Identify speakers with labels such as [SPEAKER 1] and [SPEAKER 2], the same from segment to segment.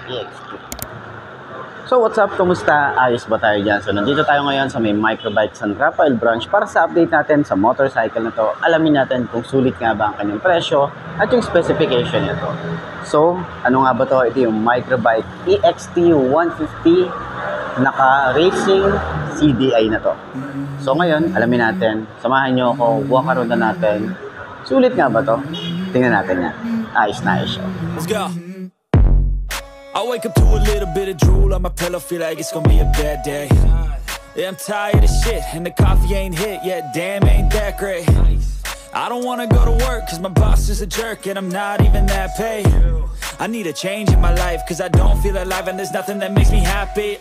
[SPEAKER 1] EXT. So what's up? Kumusta? Ayos ba tayo dyan? So nandito tayo ngayon sa may Microbike San Rafael branch para sa update natin sa motorcycle na to. Alamin natin kung sulit nga ba ang kanyang presyo at yung specification nito. So ano nga ba to? Ito yung Microbike EXT 150 naka-racing CDI na to. So ngayon, alamin natin. Samahan nyo ako, walk around na natin. Sulit nga ba to? Tingnan natin yan. Ayos na ayos siya.
[SPEAKER 2] Let's go. I wake up to a little bit of drool on my pillow, feel like it's gonna be a bad day. Yeah, I'm tired of shit, and the coffee ain't hit yet, damn, ain't that great. I don't wanna go to work, cause my boss is a jerk, and I'm not even that paid. I need a change in my life, cause I don't feel alive, and there's nothing that makes me happy.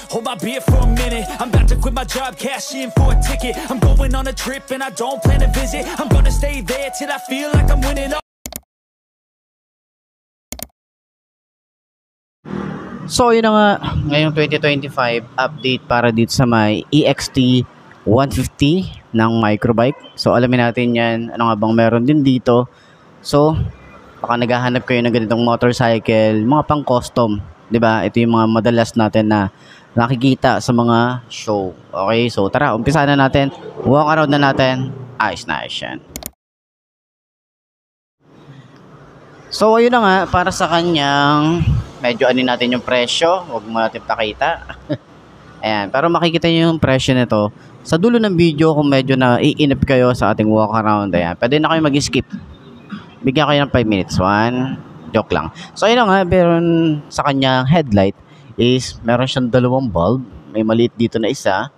[SPEAKER 2] Hold my beer for a minute, I'm about to quit my job, cash in for a ticket. I'm going on a trip, and I don't plan to visit. I'm gonna stay there till I feel like I'm winning.
[SPEAKER 1] So yun na nga, ngayong 2025 update para dito sa may EXT 150 ng Microbike. So alamin natin yan, ano nga bang meron din dito. So baka naghahanap kayo ng ganitong motorcycle, mga pang custom, 'di ba? Ito yung mga madalas natin na nakikita sa mga show. Okay, so tara, umpisa na natin. Walk around na natin. Ayos na ayos yan. So ayun na nga, para sa kanyang medyo anin natin yung presyo, huwag mo natin pakita. Ayan, pero makikita nyo yung presyo nito sa dulo ng video. Kung medyo na iinip kayo sa ating walk around, ayan, pwede na kayo mag-skip. Bigyan kayo ng 5 minutes. Joke lang. So ayun na nga, meron sa kanyang headlight is meron siyang dalawang bulb. May maliit dito na isa,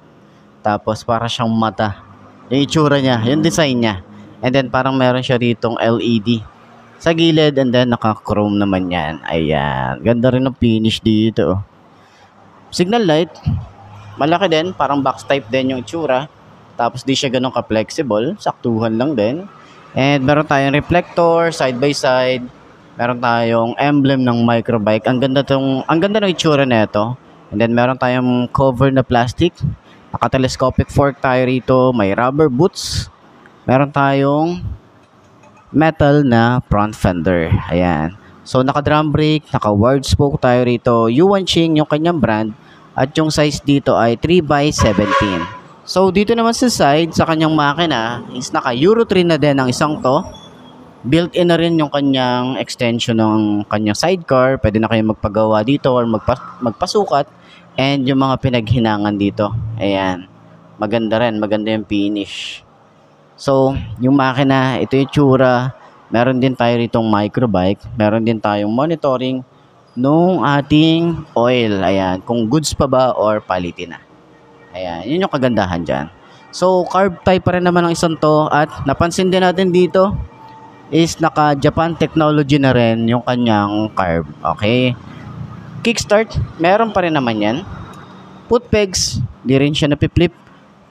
[SPEAKER 1] tapos para siyang mata. Yung itsura niya, yung design niya. And then parang meron siya ritong LED sa gilid, and then naka-chrome naman yan. Ayan. Ganda rin ng finish dito. Signal light. Malaki din. Parang box type din yung itsura. Tapos di siya ganun ka-flexible. Saktuhan lang din. And meron tayong reflector, side by side. Meron tayong emblem ng Microbike. Ang ganda ng itsura nito. And then meron tayong cover na plastic. Naka-telescopic fork tayo rito. May rubber boots. Meron tayong metal na front fender. Ayan. So naka-drum brake, naka-wide spoke tayo rito. Yuanqing yung kanyang brand. At yung size dito ay 3x17. So dito naman sa side, sa kanyang makina is naka Euro 3 na din ang isang to. Built-in na rin yung kanyang extension ng kanyang sidecar. Pwede na kayo magpagawa dito or magpasukat. And yung mga pinaghinangan dito. Ayan. Maganda rin. Maganda yung finish. So, yung makina, ito yung tsura. Meron din tayo ritong Microbike. Meron din tayong monitoring nung ating oil. Ayan, kung goods pa ba or palitin na. Ayan, yun yung kagandahan dyan. So, carb type pa rin naman ang isang to. At napansin din natin dito is naka Japan technology na rin yung kanyang carb. Okay. Kickstart, meron pa rin naman yan. Foot pegs, di rin siya napiflip.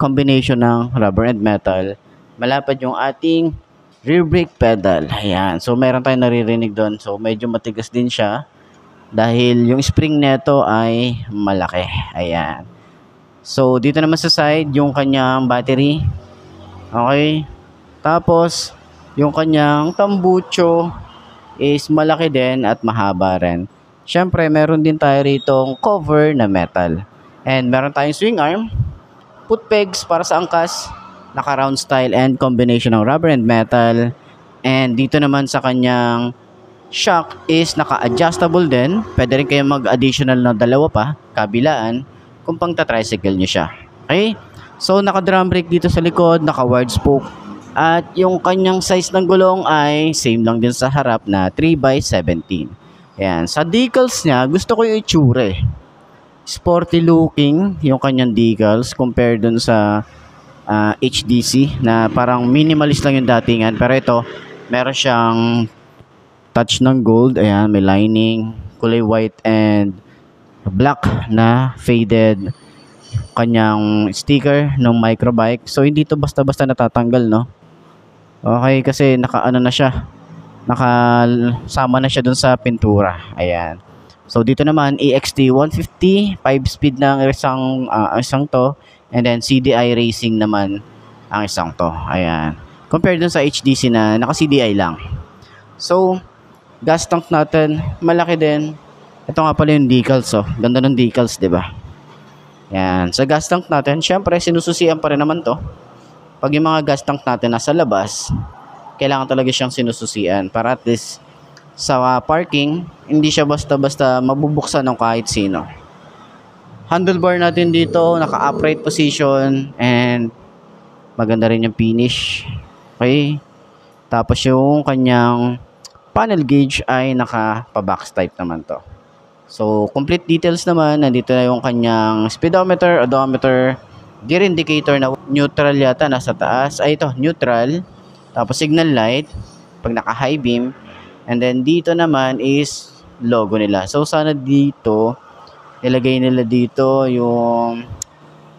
[SPEAKER 1] Combination ng rubber and metal. Malapad yung ating rear brake pedal. Ayan. So, meron tayong naririnig doon. So, medyo matigas din siya. Dahil yung spring neto ay malaki. Ayan. So, dito naman sa side, yung kanyang battery. Okay. Tapos, yung kanyang tambucho is malaki din at mahaba rin. Siyempre, meron din tayo ritong cover na metal. And meron tayong swing arm. Foot pegs para sa angkas. Naka-round style and combination ng rubber and metal. And dito naman sa kanyang shock is naka-adjustable din. Pwede rin kayo mag-additional na dalawa pa, kabilaan, kung pang ta-tricycle nyo siya. Okay? So, naka-drum brake dito sa likod, naka-wide spoke. At yung kanyang size ng gulong ay same lang din sa harap na 3x17. Ayan. Sa decals niya, gusto ko yung itsura eh. Sporty looking yung kanyang decals compared dun sa HDC na parang minimalist lang yung datingan, pero ito meron siyang touch ng gold. Ayan, may lining, kulay white and black na faded kanyang sticker ng Microbike. So hindi to basta-basta natatanggal, no? Okay, kasi naka-ano na siya, nakasama na siya dun sa pintura. Ayan. So dito naman EXT 150, 5-speed na isang to. And then CDI racing naman ang isang to. Ayan. Compared dun sa HDC na naka CDI lang. So, gas tank natin, malaki din. Ito nga pala yung decals, oh. Ganda ng decals, di ba? Yan. Sa gas tank natin, syempre, sinususian pa rin naman to. Pag yung mga gas tank natin nasa labas, kailangan talaga siyang sinususian para at least sa parking, hindi siya basta-basta mabubuksan ng kahit sino. Handlebar natin dito, naka-upright position, and maganda rin yung finish. Okay? Tapos yung kanyang panel gauge ay naka-box type naman to. So, complete details naman, nandito na yung kanyang speedometer, odometer, gear indicator na neutral yata, nasa taas. Ay, ito, neutral. Tapos signal light, pag naka-high beam. And then, dito naman is logo nila. So, sana dito, ilagay nila dito yung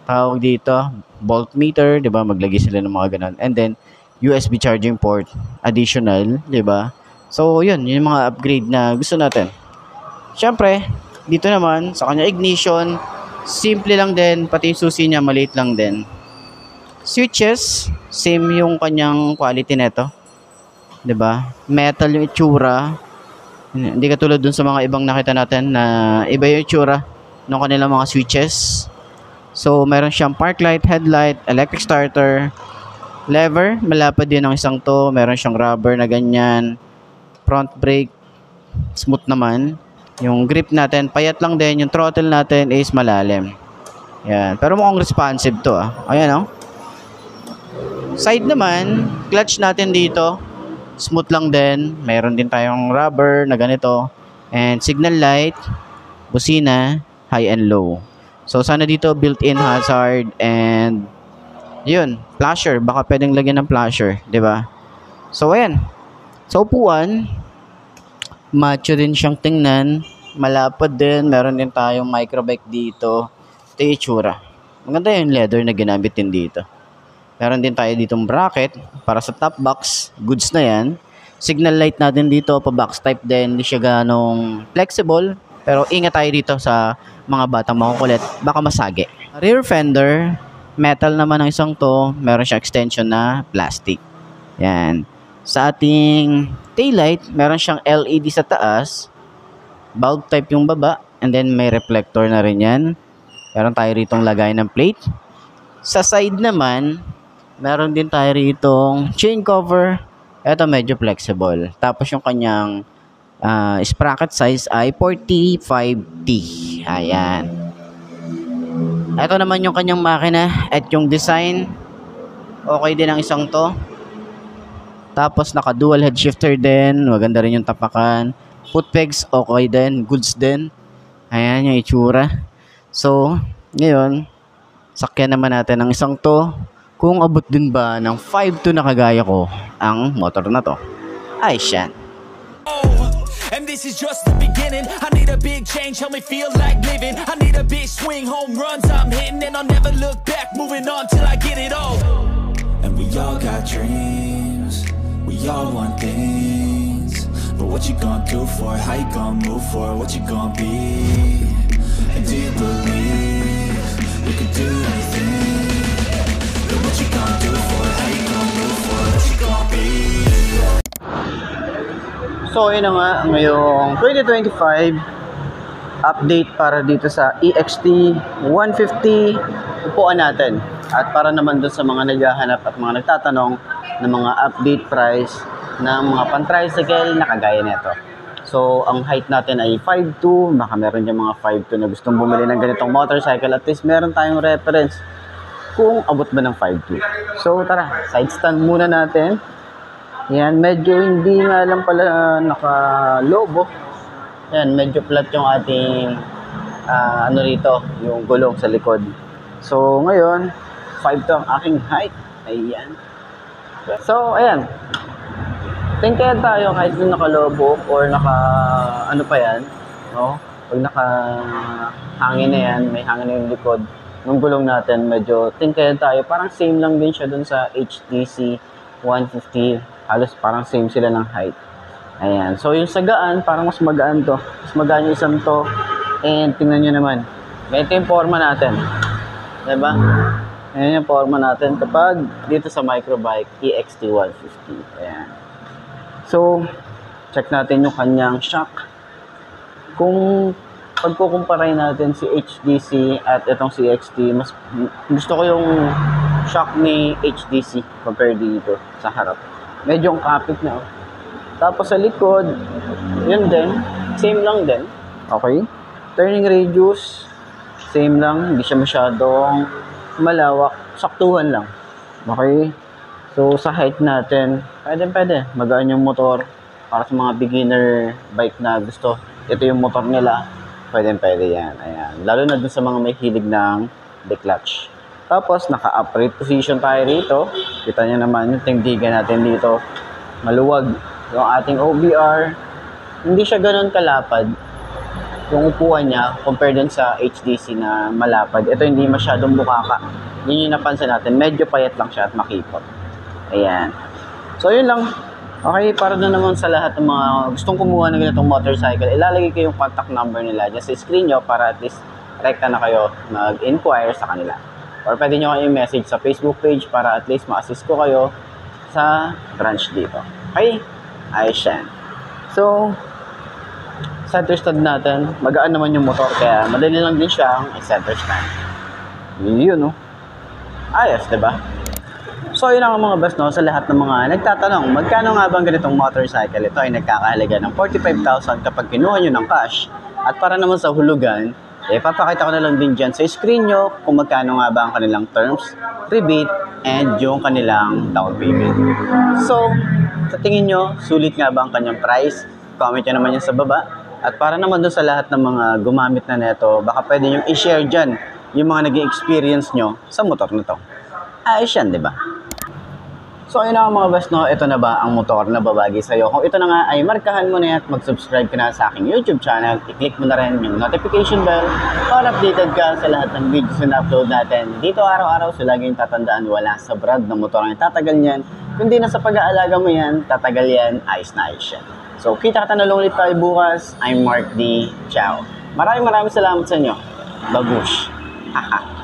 [SPEAKER 1] tawag dito, voltmeter, 'di ba? Maglagay sila ng mga ganun. And then USB charging port additional, 'di ba? So, 'yun, yung mga upgrade na gusto natin. Syempre, dito naman sa kanya ignition, simple lang din, pati yung susi niya maliit lang din. Switches, same yung kanyang quality nito. 'Di ba? Metal yung itsura. Hindi katulad dun sa mga ibang nakita natin na iba yung itsura ng kanilang mga switches. So, meron siyang park light, headlight, electric starter, lever, malapad din ang isang to. Meron siyang rubber na ganyan. Front brake, smooth naman. Yung grip natin, payat lang din. Yung throttle natin is malalim. Yan. Pero mukhang responsive to, ah. Ayan, oh. Side naman, clutch natin dito. Smooth lang din. Mayroon din tayong rubber na ganito. And signal light, busina, high and low. So, sana dito built-in hazard and yun, flasher. Baka pwedeng lagyan ng flasher, di ba? So, ayan. Sa upuan, macho din siyang tingnan. Malapad din. Meron din tayong microbike dito. Ito yung itsura. Maganda yung leather na ginamit din dito. Meron din tayo ditong bracket para sa top box. Goods na yan. Signal light natin dito, pa-box type din. Hindi siya ganong flexible. Pero ingat tayo dito sa mga batang makukulit. Baka masagi. Rear fender, metal naman ang isang to. Meron siya extension na plastic. Yan. Sa ating taillight, meron siyang LED sa taas. Bulb type yung baba. And then may reflector na rin yan. Meron tayo ritong lagay ng plate. Sa side naman, meron din tayo ritong chain cover. Ito medyo flexible. Tapos yung kanyang sprocket size ay 45T. Ayan. Ito naman yung kanyang makina at yung design. Okay din ang isang to. Tapos naka dual head shifter din. Maganda rin yung tapakan. Foot pegs okay din. Goods din. Ayan yung itsura. So, ngayon, sakyan naman natin ang isang to. Kung abot din ba ng 5'2" na kagaya ko ang motor na to. Ay, siyan.
[SPEAKER 2] And this is just the beginning. I need a big change, help me feel like living. I need a big swing, home runs I'm hitting, and I'll never look back, moving on till I get it all. And we all got dreams, we all want things. But what you gonna do for it? How you gonna move for it? What you gonna be? And do you believe you can do anything? But what you gonna do for it? How you gonna move for it? What you gonna be?
[SPEAKER 1] So, yun na nga, ngayong 2025 update para dito sa EXT 150 upuan natin. At para naman dun sa mga naghahanap at mga nagtatanong ng mga update price ng mga pan-tricycle na kagaya nito. So, ang height natin ay 5'2", baka meron yung mga 5'2" na gustong bumili ng ganitong motorcycle. At least meron tayong reference kung abot ba ng 5'2". So, tara, side stand muna natin. Yan, medyo hindi nga lang pala naka-lobo. Yan, medyo flat yung ating ano rito, yung gulong sa likod. So, ngayon, 5'2" ang aking height. Ayan. So, ayan. Tingkaya tayo kahit yung naka-lobo or naka, ano pa yan, no? Pag naka-hangin na yan, may hangin na yung likod, yung gulong natin, medyo tingkaya tayo. Parang same lang din siya dun sa HTC 150. Halos parang same sila ng height. Ayan. So, yung sagaan, parang mas magaan to. Mas magaan yung isang to. And, tingnan nyo naman. Ito yung forma natin. Diba? Ayan yung forma natin kapag dito sa microbike EXT 150. Ayan. So, check natin yung kanyang shock. Kung pagkukumparay natin si HDC at itong CXT, mas gusto ko yung shock ni HDC compared dito sa harap. Medyo ang kapit na. Oh. Tapos sa likod, yun din. Same lang din. Okay. Turning radius, same lang. Hindi siya masyadong malawak. Saktuhan lang. Okay. So sa height natin, pwede. Magaan yung motor. Para sa mga beginner bike na gusto, ito yung motor nila. Pwede yan. Ayan. Lalo na dun sa mga may hilig ng declutch. Tapos, naka-upright position tayo rito. Kita nyo naman yung tindigan natin dito. Maluwag yung ating OBR. Hindi siya ganun kalapad. Yung upuan niya, compared dun sa HDC na malapad. Ito hindi masyadong bukaka. Yun yung napansin natin. Medyo payat lang siya at makipot. Ayan. So, yun lang. Okay, para na naman sa lahat ng mga gustong kumuha ng ganitong motorcycle, ilalagay ko yung contact number nila dyan sa screen nyo para at least rekta na kayo mag-inquire sa kanila. Or pwede nyo kayo message sa Facebook page para at least ma-assist ko kayo sa branch dito. Okay? Ayos yan. So, center stand natin, magaan naman yung motor kaya madali lang din siyang center stand. Yun, no? Ayos, diba? So, yun ang mga best, no, sa lahat ng mga nagtatanong, magkano nga bang ganitong motorcycle? Ito ay nagkakahalaga ng 45,000 kapag kinuha nyo ng cash. At para naman sa hulugan, papakita ko na lang din dyan sa screen nyo kung magkano nga ba ang kanilang terms, rebate, and yung kanilang down payment. So, sa tingin nyo, sulit nga ba ang kanyang price? Comment nyo naman yan sa baba. At para naman dun sa lahat ng mga gumamit na neto, baka pwede nyo i-share dyan yung mga naging experience nyo sa motor na to. Ayos yan, di ba? So, ayun na mga best, no? Ito na ba ang motor na babagi sa'yo? Kung ito na nga ay markahan mo na yan at mag-subscribe ka na sa aking YouTube channel, i-click mo na rin yung notification bell para updated ka sa lahat ng videos na upload natin. Dito araw-araw, so laging tatandaan, wala sa brand ng motor ang tatagal niyan. Kundi na sa pag-aalaga mo yan, tatagal yan, ayos na ayos yan. So, kita-kita na lang ulit tayo bukas. I'm Mark D. Ciao. Maraming salamat sa inyo. Babush. Haha.